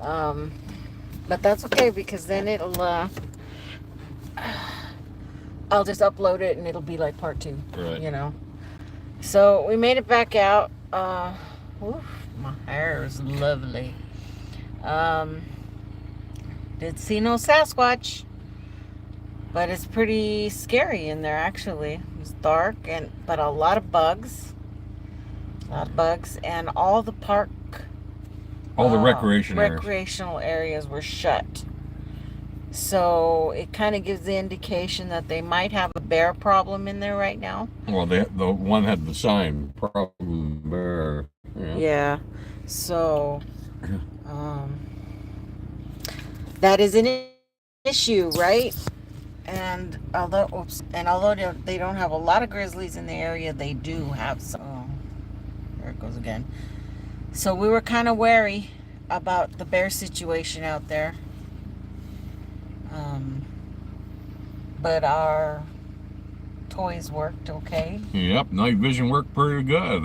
But that's okay because then it'll, I'll just upload it and it'll be like part 2, Right. you know. So we made it back out. Oof, my hair is lovely. Did see no Sasquatch, but it's pretty scary in there actually. It's dark but a lot of bugs. And all the park, all the recreational areas were shut. So it kind of gives the indication that they might have a bear problem in there right now. Well, the one had the sign, problem bear. Yeah. So that is an issue, right? And although they don't have a lot of grizzlies in the area, they do have some. Oh, there it goes again. So we were kind of wary about the bear situation out there. But our toys worked okay. Yep, night vision worked pretty good.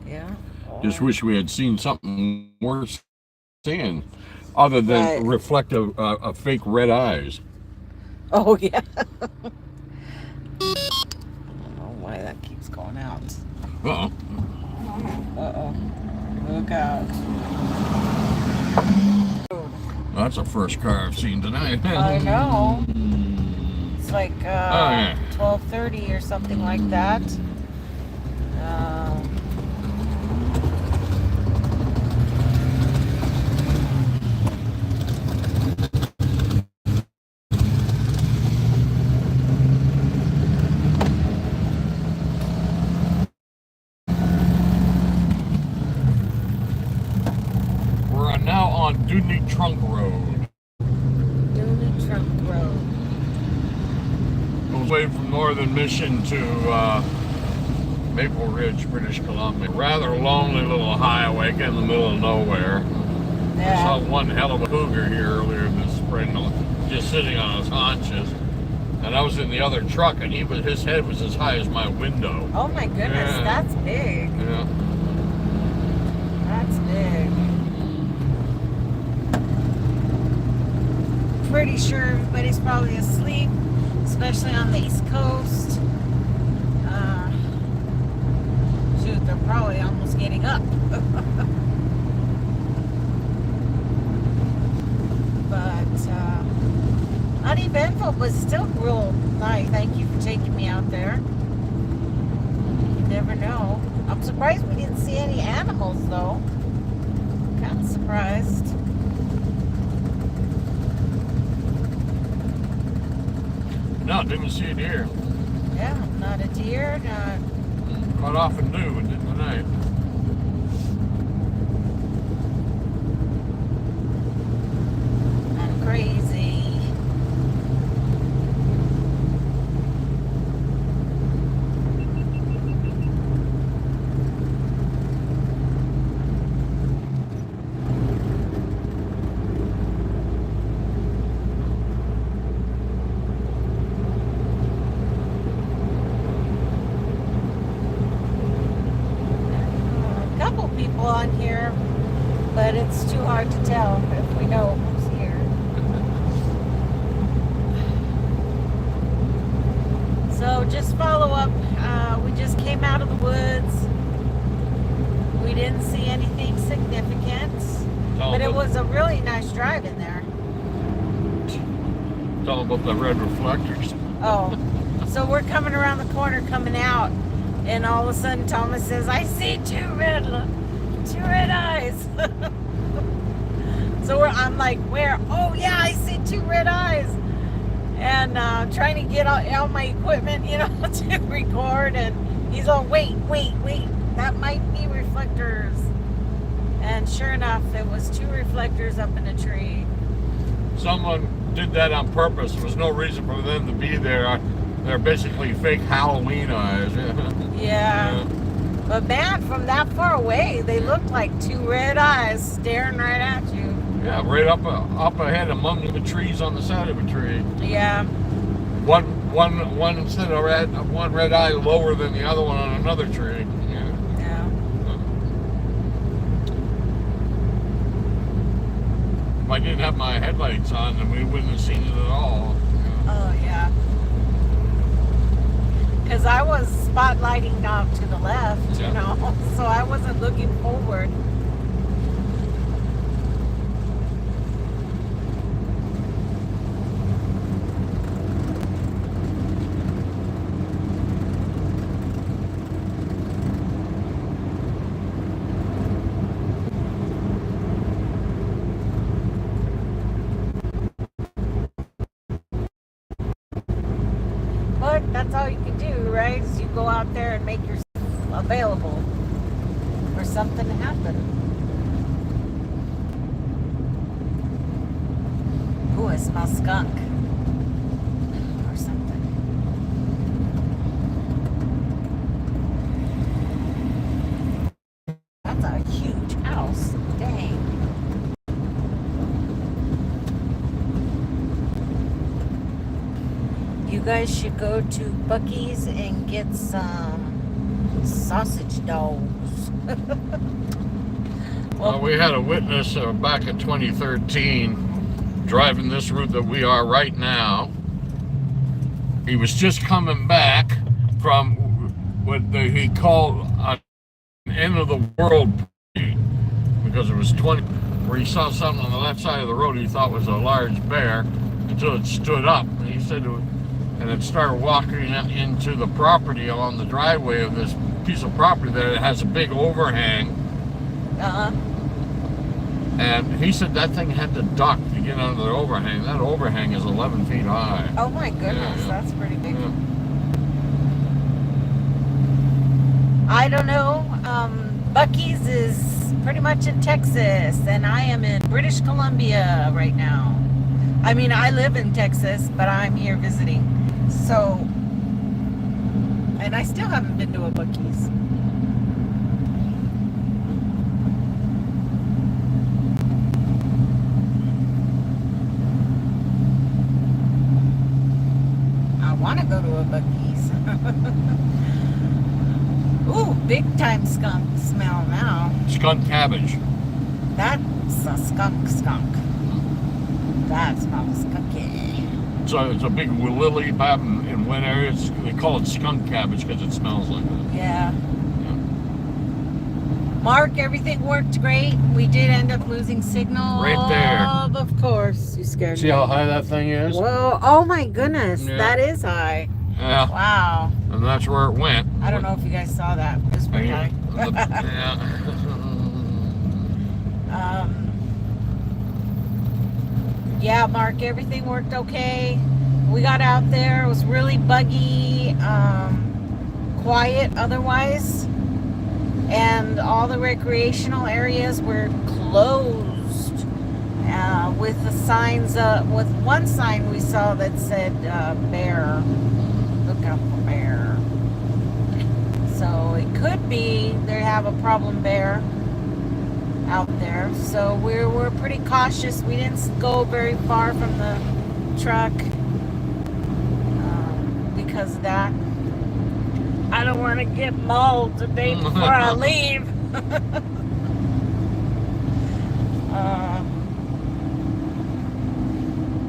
Yeah. Just wish we had seen something worth seeing, other than reflective, fake red eyes. Oh yeah. I don't know why that keeps going out. Uh-oh. Uh-oh. Look out. That's the first car I've seen tonight. I know. It's like 12:30 or something like that. We're now on Dewey Trunk Road. Dewey Trunk Road. Goes away from Northern Mission to Maple Ridge, British Columbia. Rather lonely little highway in the middle of nowhere. Yeah. I saw one hell of a cougar here earlier this spring, just sitting on his haunches. And I was in the other truck, and his head was as high as my window. Oh my goodness, that's big. Yeah. That's big. Pretty sure everybody's probably asleep, especially on the East Coast. Shoot, they're probably almost getting up. But uneventful, but still real nice. Thank you for taking me out there. You never know. I'm surprised we didn't see any animals though. Kind of surprised. No, didn't see a deer. Yeah, not a deer, not. Quite often do, and didn't tonight. I'm crazy. On here, but it's too hard to tell if we know who's here. So just follow up. We just came out of the woods. We didn't see anything significant, but it was a really nice drive in there. Tell them about the red reflectors. Oh, so we're coming around the corner, coming out, and all of a sudden Thomas says, "I see two red eyes." So I'm like, where? Oh yeah, I see two red eyes. And trying to get all my equipment, you know, to record. And he's all, wait, that might be reflectors. And sure enough, it was two reflectors up in a tree. Someone did that on purpose. There was no reason for them to be there. They're basically fake Halloween eyes. Yeah. But man, from that far away, they looked like two red eyes staring right at you. Yeah, right up ahead among the trees on the side of a tree. Yeah. One instead of one red eye lower than the other one on another tree. Yeah. I didn't have my headlights on, then we wouldn't have seen it at all. Oh, yeah. Because I was spotlighting out to the left, Yeah. you know, so I wasn't looking forward. But that's all you can do, right? Is you go out there and make yourself available for something to happen. Ooh, I smell skunk or something. That's a huge house. Dang. You guys should go to Buc-ee's and get some sausage dogs. Well, we had a witness back in 2013 driving this route that we are right now. He was just coming back from what he called an end of the world parade, because it was 20, where he saw something on the left side of the road he thought was a large bear until it stood up. And he said, and it started walking into the property along the driveway of this piece of property that has a big overhang. Uh-huh. And he said that thing had to duck to get under the overhang. That overhang is 11 feet high. Oh my goodness, Yeah. that's pretty big. Yeah. I don't know. Buc-ee's is pretty much in Texas, and I am in British Columbia right now. I mean, I live in Texas, but I'm here visiting. So, and I still haven't been to a Buc-ee's. I want to go to a Buc-ee's. Ooh, big time skunk smell now. Skunk cabbage. That's a skunk. That smells skunky. So it's a big lily pad in one area. They call it skunk cabbage because it smells like that. Yeah. Mark, everything worked great. We did end up losing signal. Right there. Of course. You scared See me. how high that thing is? Whoa. Oh my goodness. Yeah. That is high. Yeah. Wow. And that's where it went. I don't know if you guys saw that. It was pretty high. Yeah. Yeah, Mark, everything worked okay. We got out there. It was really buggy, quiet otherwise. And all the recreational areas were closed with the signs, with one sign we saw that said bear. Look out for bear. So it could be they have a problem bear out there. So we're pretty cautious. We didn't go very far from the truck because of that. I don't want to get mauled the day before I leave.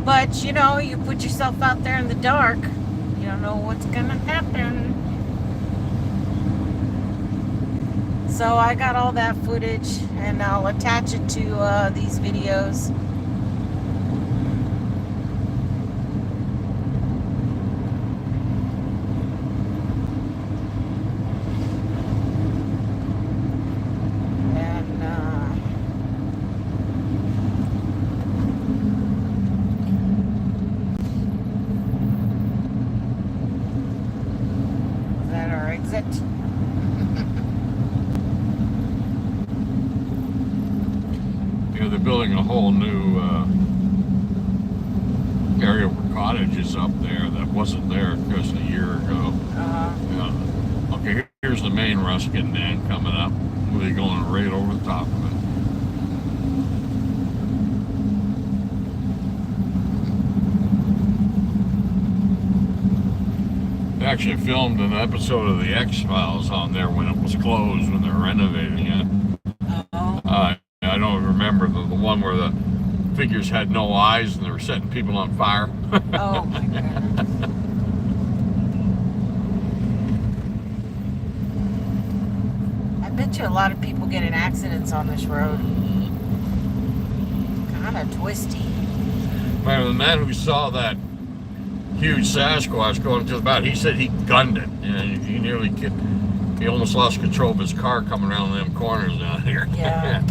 But you know, you put yourself out there in the dark, you don't know what's gonna happen. So I got all that footage and I'll attach it to these videos. And is that our exit? They're building a whole new area for cottages up there that wasn't there just a year ago. Yeah. Okay, here's the main Ruskin Dam coming up. We'll be going right over the top of it. They actually filmed an episode of the X-Files on there when it was closed, when they're renovating it. Oh. I don't remember the one where figures had no eyes and they were setting people on fire. Oh my goodness. I bet you a lot of people get in accidents on this road. Kind of twisty. Man, the man who saw that huge Sasquatch going to the bat, he said he gunned it. And he nearly he almost lost control of his car coming around them corners down here. Yeah.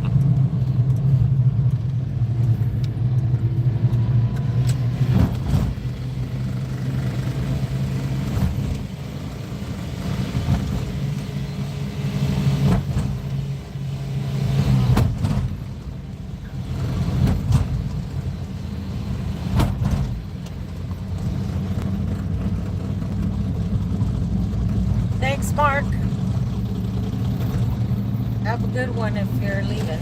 Thanks, Mark. Have a good one if you're leaving.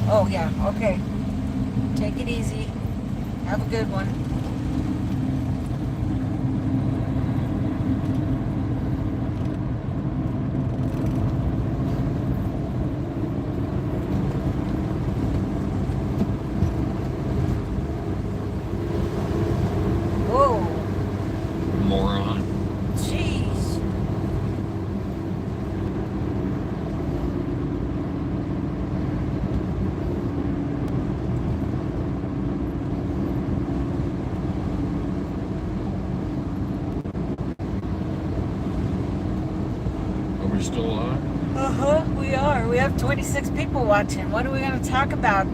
Oh, yeah, okay. Take it easy. Have a good one. Whoa. Moron. Jeez. Are we still on? Uh-huh, we are. We have 26 people watching. What are we going to talk about?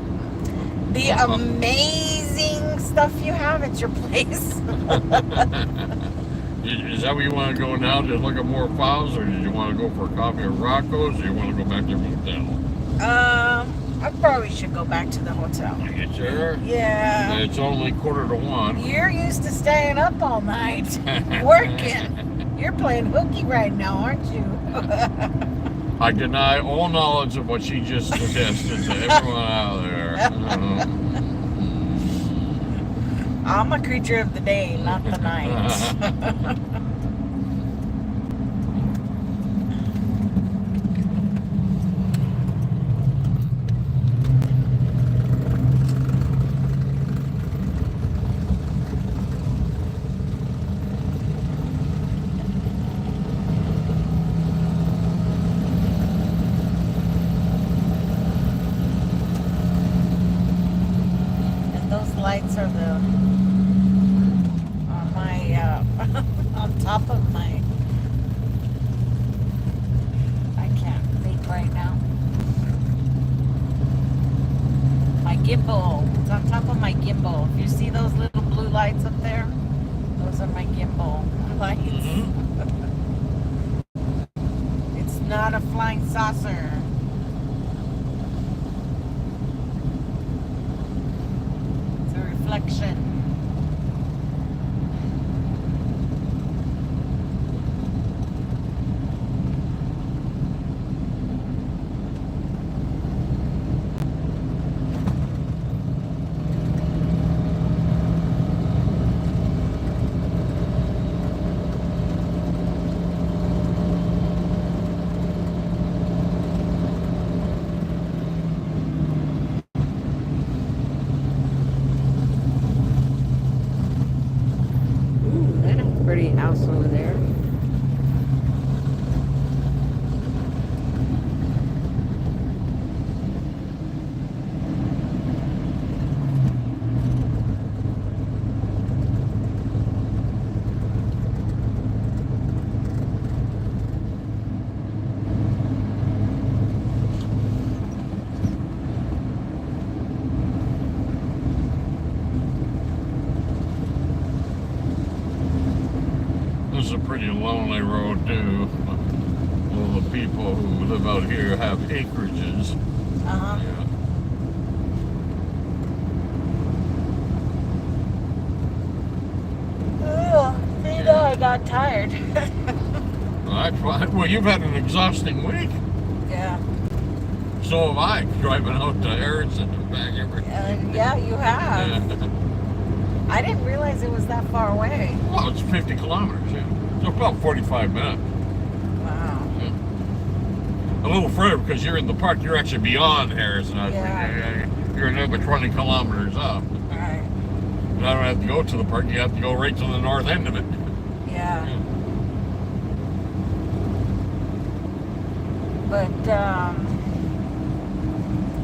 The amazing stuff you have at your place. Is that where you want to go now? Just look at more files, or did you want to go for a copy of Rocco's, or you want to go back to your hotel? I probably should go back to the hotel. Are you sure? Yeah. It's only 1:45. You're used to staying up all night, working. You're playing hooky right now, aren't you? I deny all knowledge of what she just suggested to everyone out there. I'm a creature of the day, not the night. And those lights are the on my on top of my. I can't think right now. My gimbal. It's on top of my gimbal. If you see those little blue lights up there, those are my gimbal lights. It's not a flying saucer. It's a reflection. Ooh, that's a pretty house over there. This is a pretty lonely road too. All the people who live out here have acreages. Uh-huh. Yeah. See, though I got tired. That's fine. Well, you've had an exhausting week. Yeah. So have I, driving out to Harrison and back every Yeah, you have. Yeah. I didn't realize it was that far away. Well, it's 50 kilometers, yeah. So about 45 minutes. Wow. Yeah. A little further because you're in the park. You're actually beyond Harrison. I was Yeah. thinking, you're another 20 kilometers up. Right. And I don't have to go to the park. You have to go right to the north end of it. Yeah. But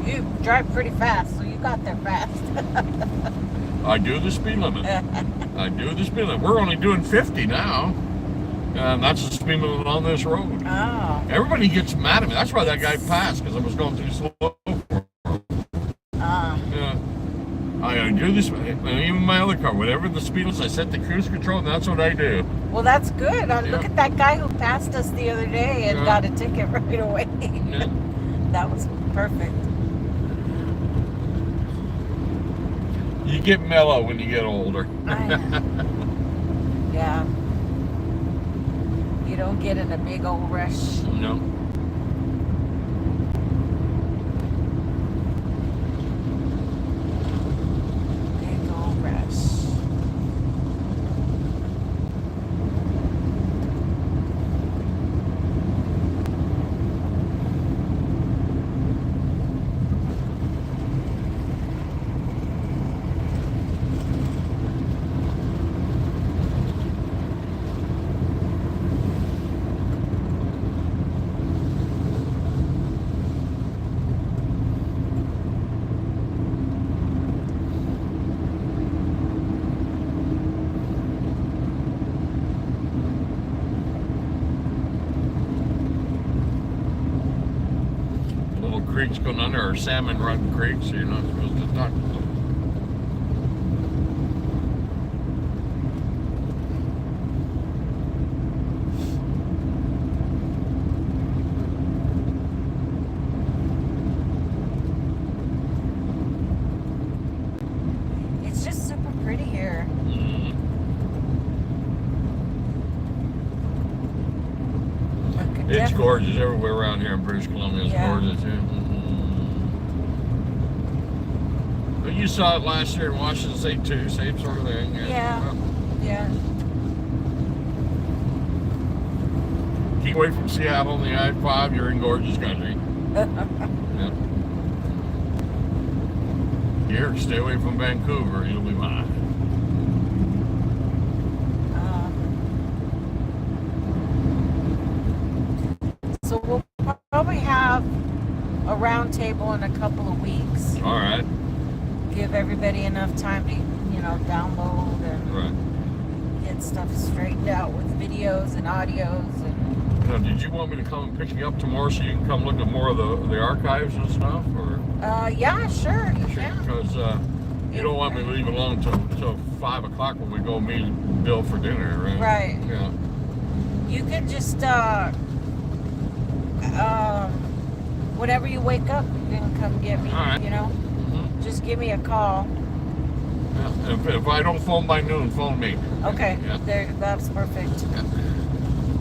you drive pretty fast, so you got there fast. I do the speed limit. I do the speed limit. We're only doing 50 now. And that's the speed limit on this road. Oh. Everybody gets mad at me. That's why that guy passed, because I was going too slow for him. Yeah. I do this, even my other car, whatever the speed is, I set the cruise control, and that's what I do. Well, that's good. Look at that guy who passed us the other day and got a ticket right away. Yeah. That was perfect. You get mellow when you get older. Yeah. You don't get in a big old rush. No. Big old rush. Creeks going under, or salmon run creeks, so you're not supposed to touch them. It's just super pretty here. It's gorgeous everywhere around here in British Columbia. It's gorgeous, yeah. But you saw it last year in Washington State too, same sort of thing. Yeah. Keep away from Seattle and the I-5, you're in gorgeous country. Yeah. Here, stay away from Vancouver, you'll be fine. So we'll probably have a round table in a couple of weeks. All right. Give everybody enough time to, download and get stuff straightened out with videos and audios. And Now, did you want me to come and pick you up tomorrow so you can come look at more of the archives and stuff, or? Yeah, sure, you can. Because you don't want me to leave alone till 5 o'clock when we go meet Bill for dinner, right? Right. Yeah. You can just whenever you wake up, you can come get me. All right. Just give me a call. Yeah. If I don't phone by noon, phone me. Okay. Yeah. That's perfect.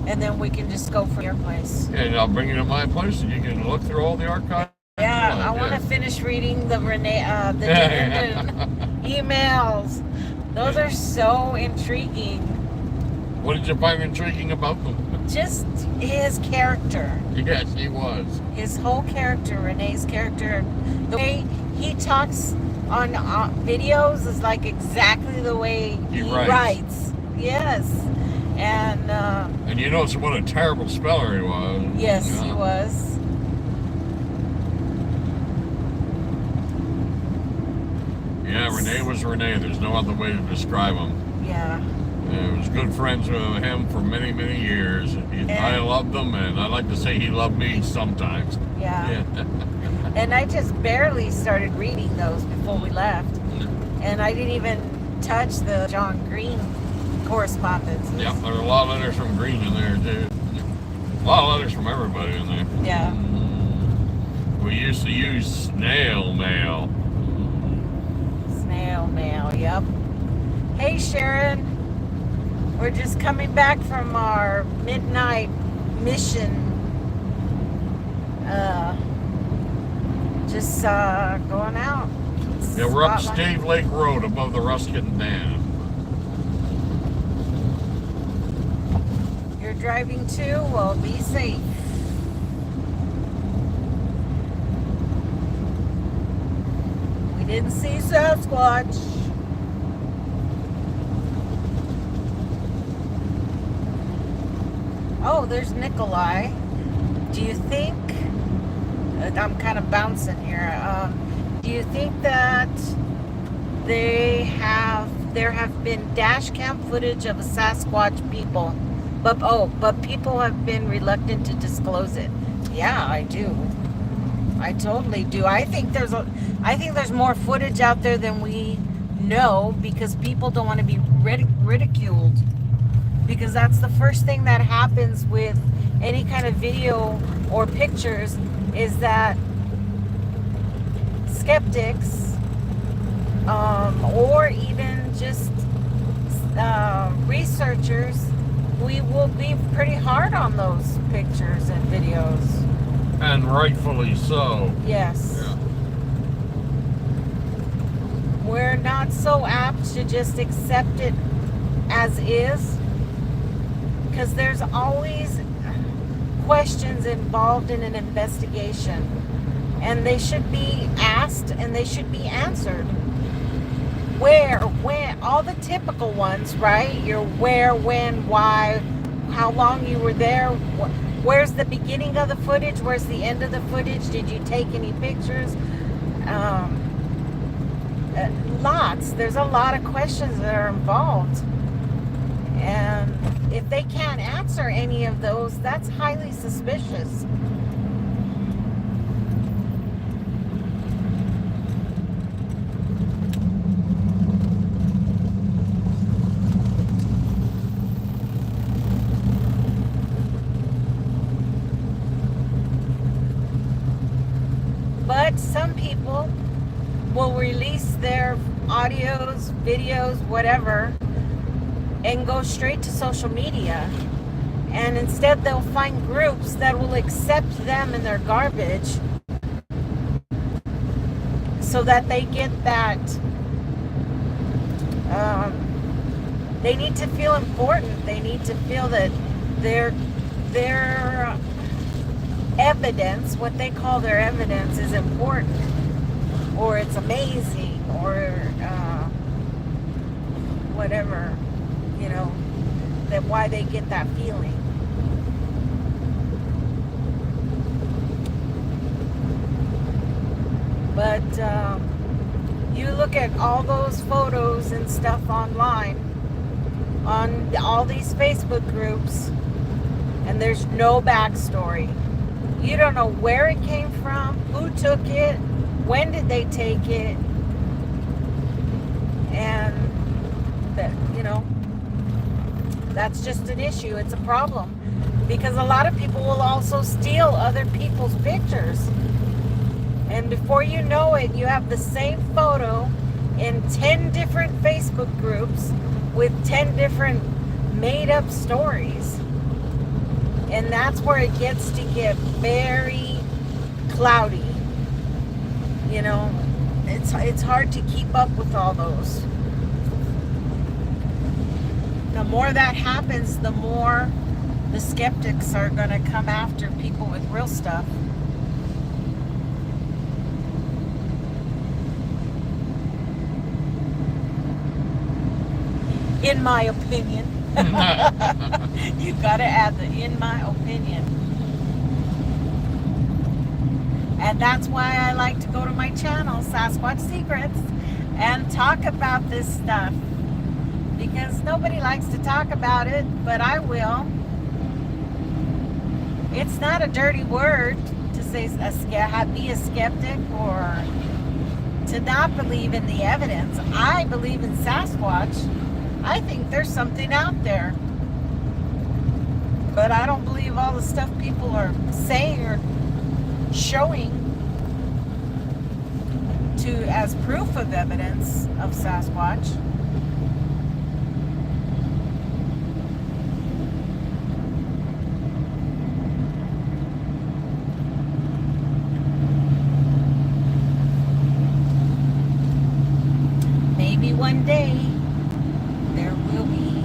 And then we can just go from your place. And I'll bring you to my place, and you can look through all the archives. Yeah, I want to finish reading the emails. Those are so intriguing. What did you find intriguing about them? Just his character. Yes, he was. His whole character, Renee's character. The way he talks on videos is like exactly the way he writes. Yes. And what a terrible speller he was. Yes, he was. Yeah, Renee was Renee. There's no other way to describe him. Yeah. I was good friends with him for many, many years. I loved him, and I like to say he loved me sometimes. Yeah. And I just barely started reading those before we left. And I didn't even touch the John Green correspondence. Yeah, there are a lot of letters from Green in there, too. A lot of letters from everybody in there. Yeah. We used to use snail mail. Snail mail, yep. Hey, Sharon. We're just coming back from our midnight mission. Just going out. Yeah, we're up Stave Lake Road above the Ruskin Dam. You're driving too? Well, be safe. Didn't see Sasquatch. Oh, there's Nikolai. Do you think, I'm kind of bouncing here, do you think that there have been dash cam footage of a Sasquatch people, but people have been reluctant to disclose it? Yeah, I do. I totally do. I think there's more footage out there than we know, because people don't want to be ridiculed. Because that's the first thing that happens with any kind of video or pictures, is that skeptics, or even just researchers, we will be pretty hard on those pictures and videos. And rightfully so. Yes. Yeah. We're not so apt to just accept it as is, because there's always questions involved in an investigation, and they should be asked and they should be answered. Where, when, all the typical ones, right? Your where, when, why, how long you were there, where's the beginning of the footage, where's the end of the footage, did you take any pictures? There's a lot of questions that are involved, and if they can't answer any of those, that's highly suspicious. But some people will release their audios, videos, whatever, and go straight to social media. And instead they'll find groups that will accept them and their garbage, so that they get that, they need to feel important. They need to feel that their evidence, what they call their evidence, is important, or it's amazing, or whatever, you know, that why they get that feeling. But you look at all those photos and stuff online, on all these Facebook groups, and there's no backstory. You don't know where it came from, who took it, when did they take it, and that, you know, that's just an issue. It's a problem, because a lot of people will also steal other people's pictures, and before you know it, you have the same photo in 10 different Facebook groups with 10 different made-up stories. And that's where it gets to get very cloudy. You know, it's hard to keep up with all those. The more that happens, the more the skeptics are going to come after people with real stuff. In my opinion. You gotta add the "in my opinion." And that's why I like to go to my channel, Sasquatch Secrets, and talk about this stuff, because nobody likes to talk about it, but I will. It's not a dirty word to say be a skeptic or to not believe in the evidence. I believe in Sasquatch. I think there's something out there. But I don't believe all the stuff people are saying or showing as proof of evidence of Sasquatch. Maybe one day there will be.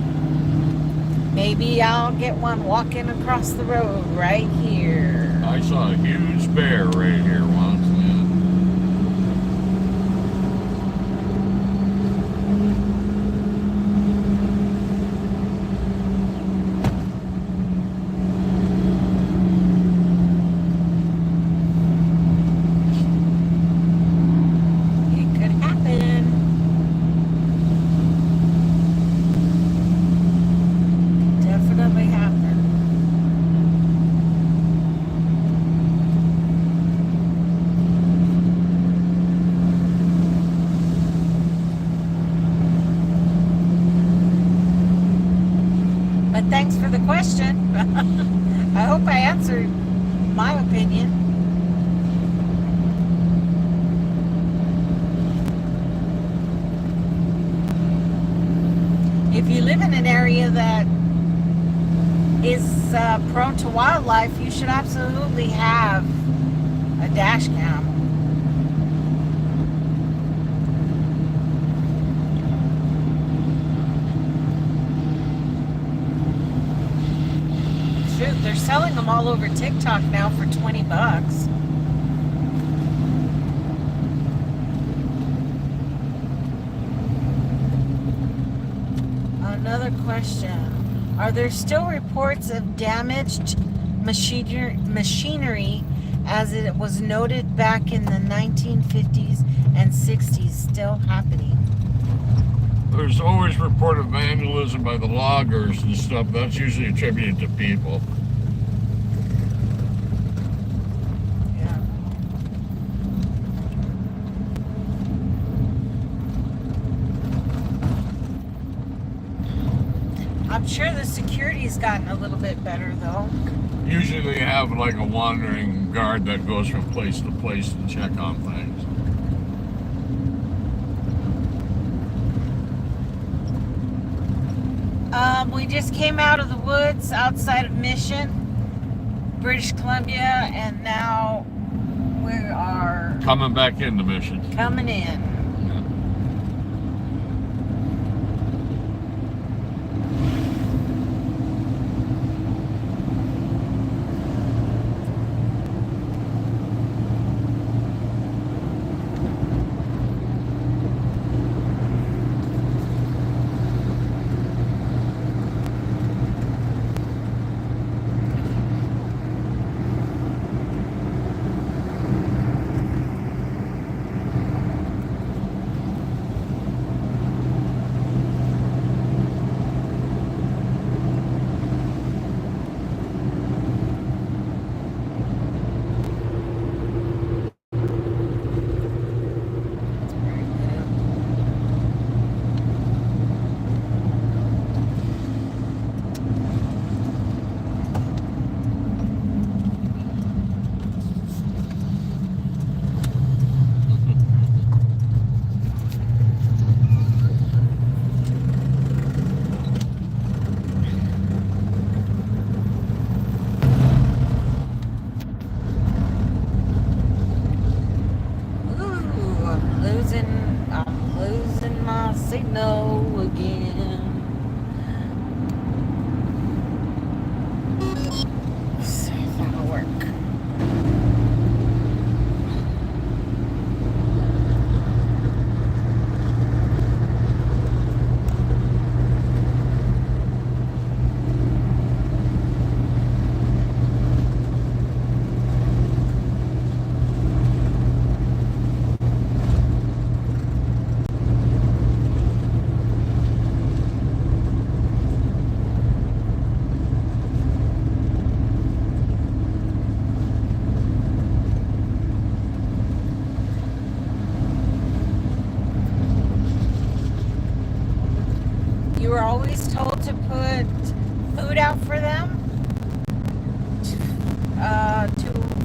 Maybe I'll get one walking across the road right here. I saw a huge bear right here once. area that is prone to wildlife, you should absolutely have a dash cam. Shoot, they're selling them all over TikTok now for 20 bucks. Another question. Are there still reports of damaged machinery as it was noted back in the 1950s and 60s still happening? There's always report of vandalism by the loggers and stuff. That's usually attributed to people. Yeah. I'm sure the security's gotten a little bit better though. Usually they have like a wandering guard that goes from place to place to check on things. We just came out of the woods outside of Mission, British Columbia, and now we are Coming back into Mission. coming in. I'm losing my signal again. Let's see if that'll work. You were always told to put food out for them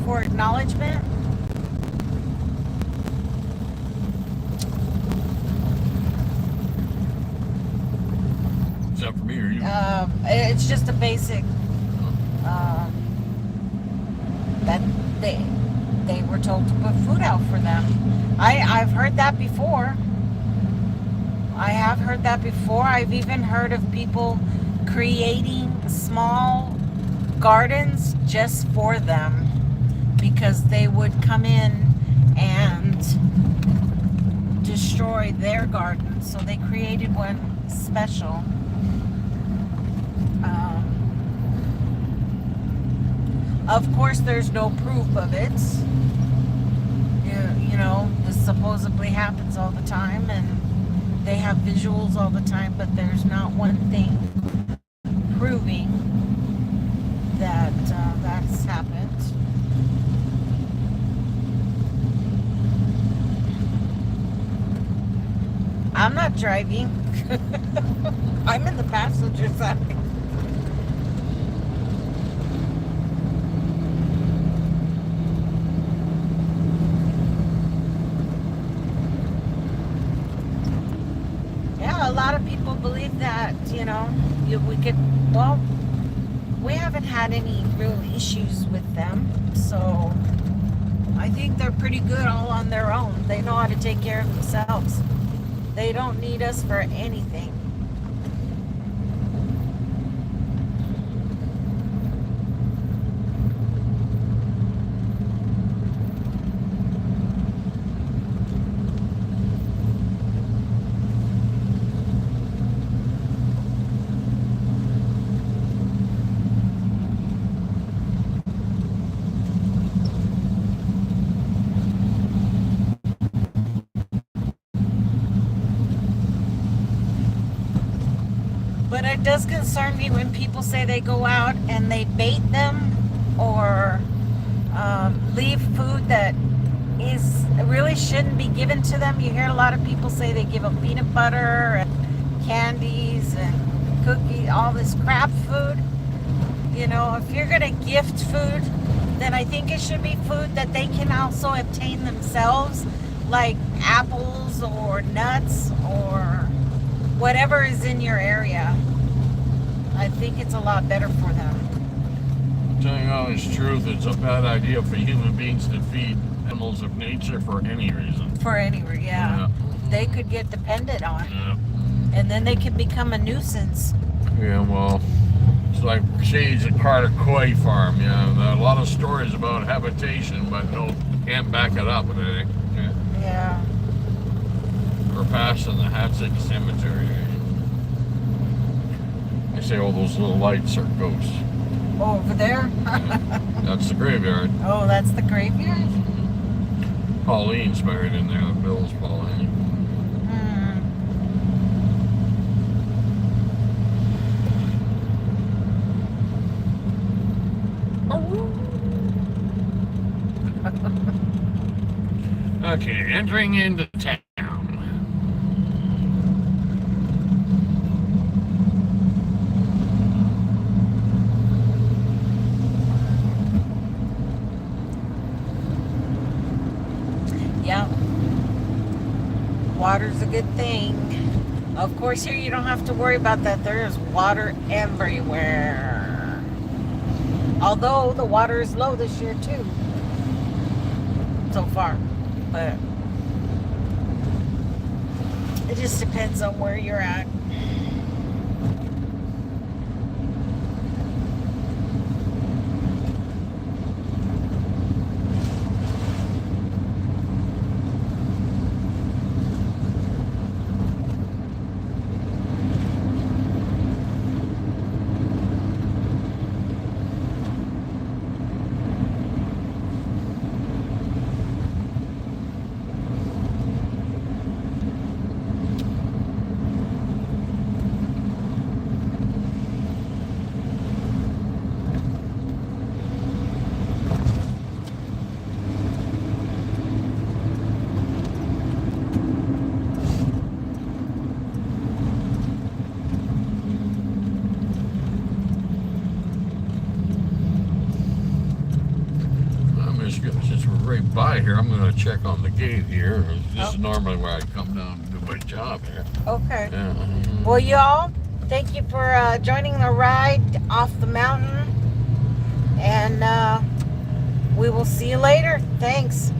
for acknowledgement. Is that for me or you? It's just a basic that they were told to put food out for them. I've heard that before. I have heard that before. I've even heard of people creating small gardens just for them because they would come in and destroy their garden. So they created one special. Of course, there's no proof of it. You know, this supposedly happens all the time, and they have visuals all the time, but there's not one thing proving that that's happened. I'm not driving. I'm in the passenger side. A lot of people believe that, you know, we could, well, we haven't had any real issues with them, so I think they're pretty good all on their own. They know how to take care of themselves. They don't need us for anything. But it does concern me when people say they go out and they bait them or leave food that really shouldn't be given to them. You hear a lot of people say they give them peanut butter and candies and cookies, all this crap food. You know, if you're going to gift food, then I think it should be food that they can also obtain themselves, like apples or nuts or whatever is in your area. I think it's a lot better for them. Telling you honest truth, it's a bad idea for human beings to feed animals of nature for any reason. For any reason, yeah. They could get dependent on. Yeah. And then they could become a nuisance. Yeah, well, it's like Shades at Carter Koi Farm. Yeah, there are a lot of stories about habitation, but no, can't back it up with anything. Yeah. We're passing the Hatzik Cemetery. They say all those little lights are ghosts. Oh, over there? Yeah. That's the graveyard. Oh, that's the graveyard? Pauline's buried in there. Bill's Pauline. Okay, entering into town. Yeah. Water's a good thing. Of course, here you don't have to worry about that. There is water everywhere. Although the water is low this year too. So far. But it just depends on where you're at. Since we're right by here, I'm going to check on the gate here. This is normally where I come down and do my job here. Okay. Yeah. Well, y'all, thank you for joining the ride off the mountain. And we will see you later. Thanks.